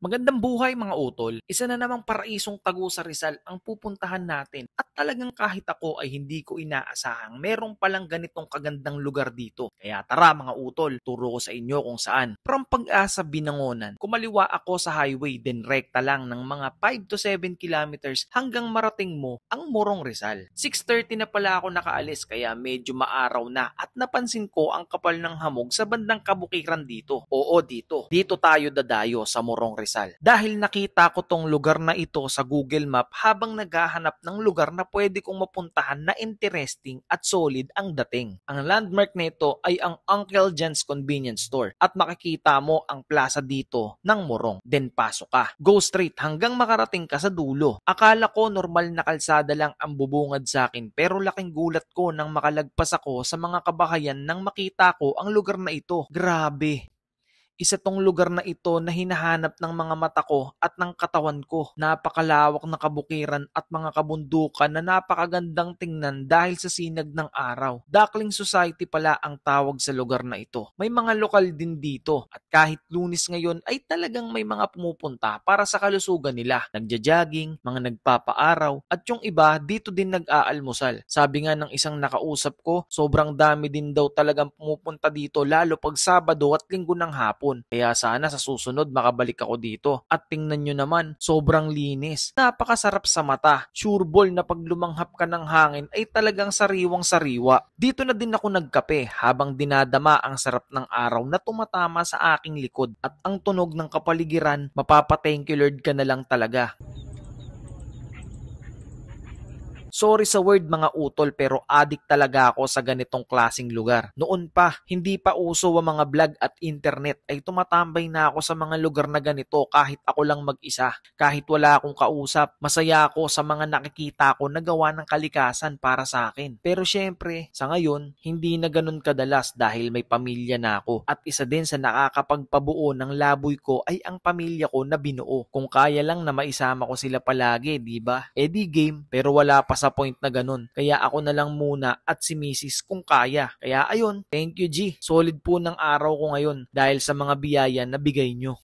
Magandang buhay mga utol. Isa na namang paraisong tago sa Rizal ang pupuntahan natin. At talagang kahit ako ay hindi ko inaasahang merong palang ganitong kagandang lugar dito. Kaya tara mga utol, turo ko sa inyo kung saan. From Pag-asa Binangonan, kumaliwa ako sa highway then rekta lang ng mga 5 to 7 kilometers hanggang marating mo ang Morong Rizal. 6:30 na pala ako nakaalis kaya medyo maaraw na at napansin ko ang kapal ng hamog sa bandang kabukiran dito. Oo dito. Dito tayo dadayo sa Morong Rizal. Dahil nakita ko tong lugar na ito sa Google Map habang naghahanap ng lugar na pwede kong mapuntahan na interesting at solid ang dating. Ang landmark nito ay ang Uncle John's Convenience Store at makikita mo ang plaza dito ng Morong. Then pasok ka. Go straight hanggang makarating ka sa dulo. Akala ko normal na kalsada lang ang bubungad sa akin pero laking gulat ko nang makalagpas ako sa mga kabahayan nang makita ko ang lugar na ito. Grabe! Isa tong lugar na ito na hinahanap ng mga mata ko at ng katawan ko. Napakalawak na kabukiran at mga kabundukan na napakagandang tingnan dahil sa sinag ng araw. Duckling Society pala ang tawag sa lugar na ito. May mga lokal din dito at kahit Lunes ngayon ay talagang may mga pumupunta para sa kalusugan nila. Nagja-jogging, mga nagpapaaraw at yung iba dito din nag-aalmusal. Sabi nga ng isang nakausap ko, sobrang dami din daw talagang pumupunta dito lalo pag Sabado at Linggo ng hapon. Kaya sana sa susunod makabalik ako dito. At tingnan nyo naman, sobrang linis. Napakasarap sa mata. Sure ball na pag lumanghap ka ng hangin ay talagang sariwang sariwa. Dito na din ako nagkape habang dinadama ang sarap ng araw na tumatama sa aking likod. At ang tunog ng kapaligiran, mapapa-thank you Lord ka na lang talaga. Sorry sa word mga utol pero addict talaga ako sa ganitong klasing lugar. Noon pa, hindi pa uso ang mga vlog at internet ay tumatambay na ako sa mga lugar na ganito kahit ako lang mag-isa. Kahit wala akong kausap, masaya ako sa mga nakikita ko na gawa ng kalikasan para sa akin. Pero syempre, sa ngayon, hindi na ganun kadalas dahil may pamilya na ako. At isa din sa nakakapagpabuo ng laboy ko ay ang pamilya ko na binuo. Kung kaya lang na maisama ko sila palagi, di ba? Eh di game, pero wala pa sa point na ganun. Kaya ako na lang muna at si Mrs. kung kaya. Kaya ayun, thank you G. Solid po ng araw ko ngayon dahil sa mga biyaya na bigay nyo.